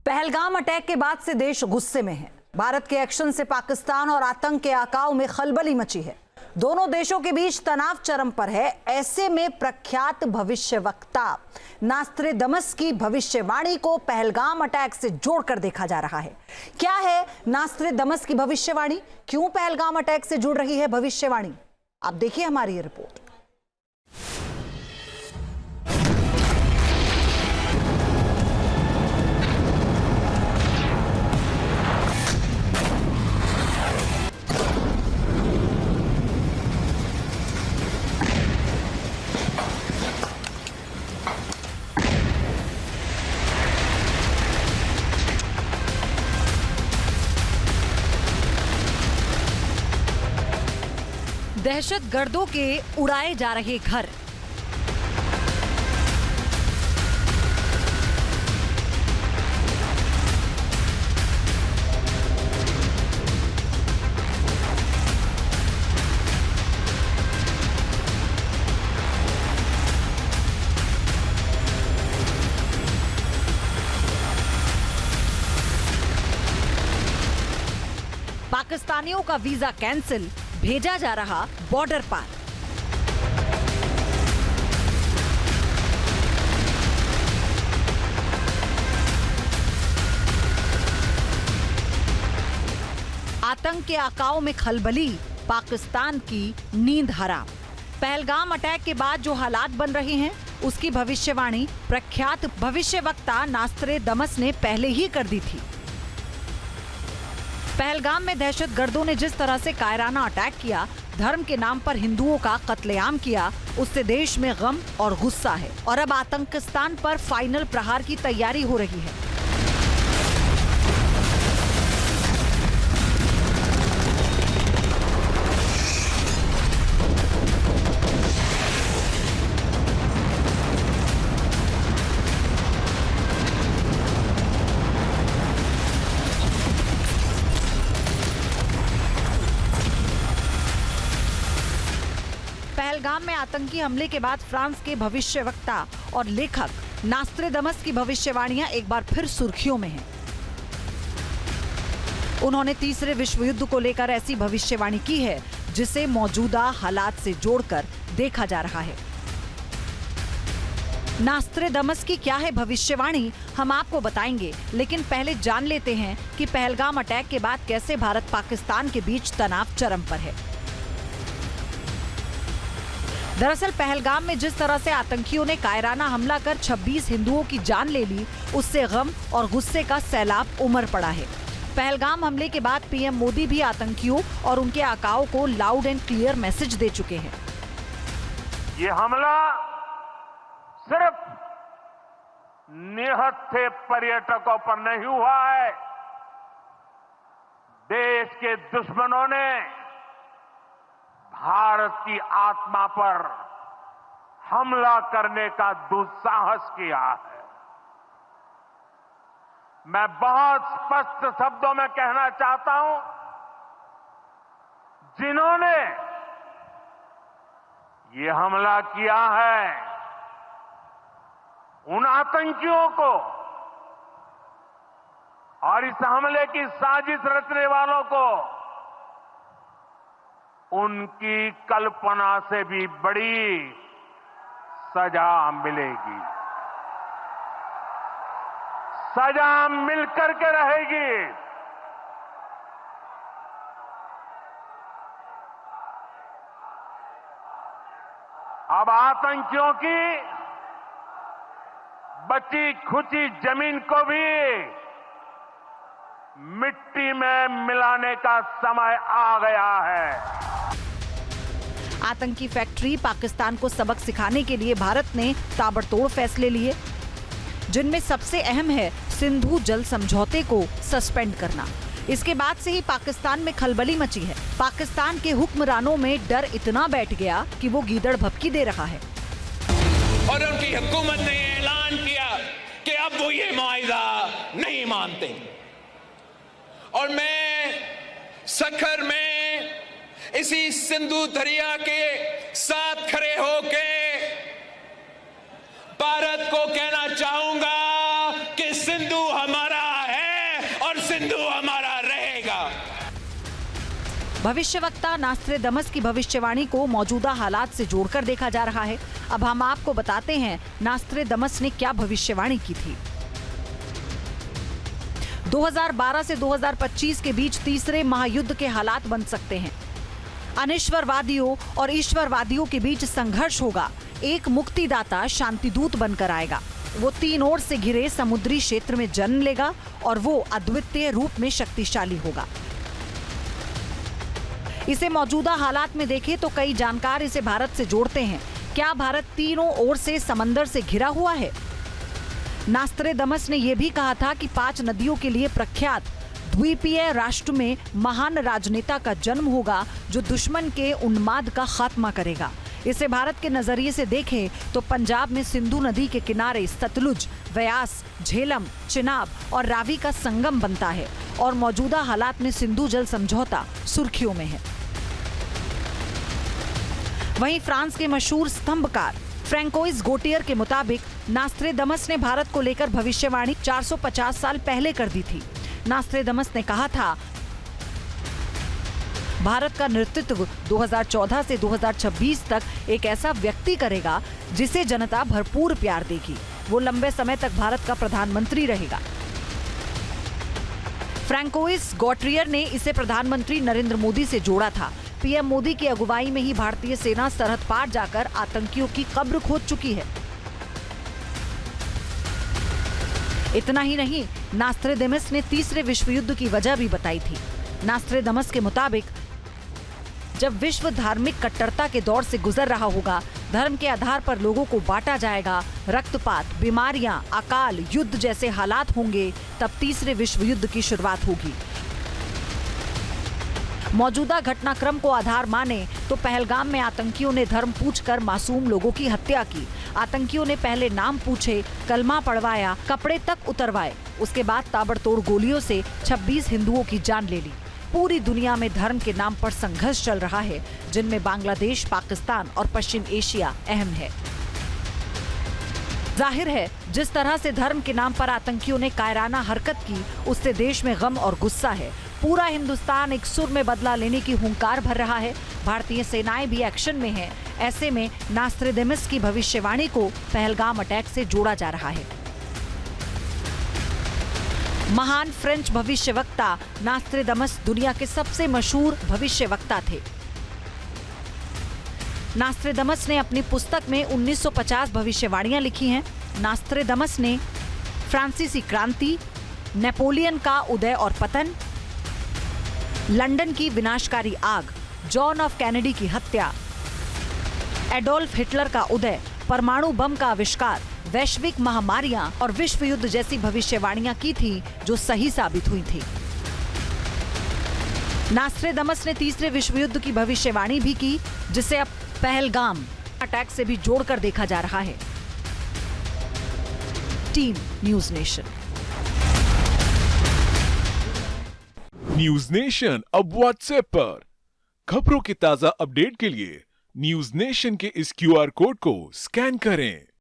Pahalgam attack के बाद से देश गुस्से में है। भारत के एक्शन से पाकिस्तान और आतंक के आकाओं में खलबली मची है। दोनों देशों के बीच तनाव चरम पर है। ऐसे में प्रख्यात भविष्यवक्ता नास्त्रेदमस की भविष्यवाणी को पहलगाम अटैक से जोड़कर देखा जा रहा है। क्या है नास्त्रेदमस की भविष्यवाणी? क्यों पहलगाम अटैक से जुड़ रही है भविष्यवाणी? आप देखिए हमारी ये रिपोर्ट। दहशतगर्दों के उड़ाए जा रहे घर, पाकिस्तानियों का वीजा कैंसिल, भेजा जा रहा बॉर्डर पार। आतंक के आकाओं में खलबली, पाकिस्तान की नींद हराम। पहलगाम अटैक के बाद जो हालात बन रहे हैं उसकी भविष्यवाणी प्रख्यात भविष्यवक्ता नास्त्रेदमस ने पहले ही कर दी थी। पहलगाम में दहशतगर्दों ने जिस तरह से कायराना अटैक किया, धर्म के नाम पर हिंदुओं का कत्लेआम किया, उससे देश में गम और गुस्सा है और अब आतंकिस्तान पर फाइनल प्रहार की तैयारी हो रही है। पहलगाम में आतंकी हमले के बाद फ्रांस के भविष्यवक्ता और लेखक नास्त्रेदमस की भविष्यवाणियां एक बार फिर सुर्खियों में हैं। उन्होंने तीसरे विश्व युद्ध को लेकर ऐसी भविष्यवाणी की है जिसे मौजूदा हालात से जोड़कर देखा जा रहा है। नास्त्रेदमस की क्या है भविष्यवाणी, हम आपको बताएंगे, लेकिन पहले जान लेते हैं कि पहलगाम अटैक के बाद कैसे भारत पाकिस्तान के बीच तनाव चरम पर है। दरअसल पहलगाम में जिस तरह से आतंकियों ने कायराना हमला कर 26 हिंदुओं की जान ले ली, उससे गम और गुस्से का सैलाब उमड़ पड़ा है। पहलगाम हमले के बाद पीएम मोदी भी आतंकियों और उनके आकाओं को लाउड एंड क्लियर मैसेज दे चुके हैं। ये हमला सिर्फ निहत्थे पर्यटकों पर नहीं हुआ है। देश के दुश्मनों ने भारत की आत्मा पर हमला करने का दुस्साहस किया है। मैं बहुत स्पष्ट शब्दों में कहना चाहता हूं, जिन्होंने ये हमला किया है, उन आतंकियों को और इस हमले की साजिश रचने वालों को उनकी कल्पना से भी बड़ी सजा मिलेगी। सजा मिलकर के रहेगी। अब आतंकियों की बची खुची जमीन को भी मिट्टी में मिलाने का समय आ गया है। आतंकी फैक्ट्री पाकिस्तान को सबक सिखाने के लिए भारत ने ताबड़तोड़ फैसले लिए, जिनमें सबसे अहम है सिंधु जल समझौते को सस्पेंड करना। इसके बाद से ही पाकिस्तान में खलबली मची है। पाकिस्तान के हुक्मरानों में डर इतना बैठ गया कि वो गीदड़ भभकी दे रहा है। और उनकी हुकूमत ने ऐलान किया कि अब वो ये मुआहिदा नहीं मानते। और मैं सखर में इसी सिंधु दरिया के साथ खड़े होके भारत को कहना चाहूंगा कि सिंधु हमारा सिंधु हमारा रहेगा। भविष्यवक्ता नास्ट्रेडमस की भविष्यवाणी को मौजूदा हालात से जोड़कर देखा जा रहा है। अब हम आपको बताते हैं नास्ट्रेडमस ने क्या भविष्यवाणी की थी। 2012 से 2025 के बीच तीसरे महायुद्ध के हालात बन सकते हैं। अनिश्वरवादियों और ईश्वरवादियों के बीच संघर्ष होगा। एक मुक्तिदाता शांतिदूत बनकर आएगा। वो 3 ओर से घिरे समुद्री क्षेत्र में जन्म लेगा और वो अद्वितीय रूप में शक्तिशाली होगा। इसे मौजूदा हालात में देखें तो कई जानकार इसे भारत से जोड़ते हैं। क्या भारत तीनों ओर से समंदर से घिरा हुआ है? नास्ट्रेडमस ने यह भी कहा था कि 5 नदियों के लिए प्रख्यात द्वीपीय राष्ट्र में महान राजनेता का जन्म होगा जो दुश्मन के उन्माद का खात्मा करेगा। इसे भारत के नजरिए से देखें तो पंजाब में सिंधु नदी के किनारे सतलुज, व्यास, झेलम, चिनाब और रावी का संगम बनता है और मौजूदा हालात में सिंधु जल समझौता सुर्खियों में है। वहीं फ्रांस के मशहूर स्तंभकार फ्रैंकोइस गोटियर के मुताबिक नास्ट्रेडमस ने भारत को लेकर भविष्यवाणी 450 साल पहले कर दी थी। नास्ट्रेडमस ने कहा था, भारत का नेतृत्व 2014 से 2026 तक एक ऐसा व्यक्ति करेगा जिसे जनता भरपूर प्यार देगी। वो लंबे समय तक भारत का प्रधानमंत्री रहेगा। फ्रैंकोइस गोटियर ने इसे प्रधानमंत्री नरेंद्र मोदी से जोड़ा था। पीएम मोदी की अगुवाई में ही भारतीय सेना सरहद पार जाकर आतंकियों की कब्र खोद चुकी है। इतना ही नहीं, नास्ट्रेडमस ने तीसरे विश्व युद्ध की वजह भी बताई थी। नास्ट्रेडमस के मुताबिक जब विश्व धार्मिक कट्टरता के दौर से गुजर रहा होगा, धर्म के आधार पर लोगों को बांटा जाएगा, रक्तपात, बीमारियां, अकाल, युद्ध जैसे हालात होंगे, तब तीसरे विश्व युद्ध की शुरुआत होगी। मौजूदा घटनाक्रम को आधार माने तो पहलगाम में आतंकियों ने धर्म पूछकर मासूम लोगों की हत्या की। आतंकियों ने पहले नाम पूछे, कलमा पढ़वाया, कपड़े तक उतरवाए। उसके बाद ताबड़तोड़ गोलियों से 26 हिंदुओं की जान ले ली। पूरी दुनिया में धर्म के नाम पर संघर्ष चल रहा है, जिनमें बांग्लादेश, पाकिस्तान और पश्चिम एशिया अहम है। जाहिर है, जिस तरह से धर्म के नाम पर आतंकियों ने कायराना हरकत की, उससे देश में गम और गुस्सा है। पूरा हिंदुस्तान एक सुर में बदला लेने की हुंकार भर रहा है। भारतीय सेनाएं भी एक्शन में हैं। ऐसे में नास्ट्रेडमस की भविष्यवाणी को पहलगाम अटैक से जोड़ा जा रहा है। महान फ्रेंच भविष्यवक्ता नास्ट्रेडमस दुनिया के सबसे मशहूर भविष्यवक्ता थे। नास्ट्रेडमस ने अपनी पुस्तक में 1950 भविष्यवाणियां लिखी हैं। नास्ट्रेडमस ने फ्रांसीसी क्रांति, नेपोलियन का उदय और पतन, लंदन की विनाशकारी आग, जॉन ऑफ कैनेडी की हत्या, एडोल्फ हिटलर का उदय, परमाणु बम का आविष्कार, वैश्विक महामारियां और विश्व युद्ध जैसी भविष्यवाणियां की थी जो सही साबित हुई थी। नास्ट्रेडमस ने तीसरे विश्व युद्ध की भविष्यवाणी भी की, जिसे अब पहलगाम अटैक से भी जोड़कर देखा जा रहा है। Team news nation. News nation अब व्हाट्सएप पर। खबरों की ताजा अपडेट के लिए न्यूज नेशन के इस QR कोड को स्कैन करें।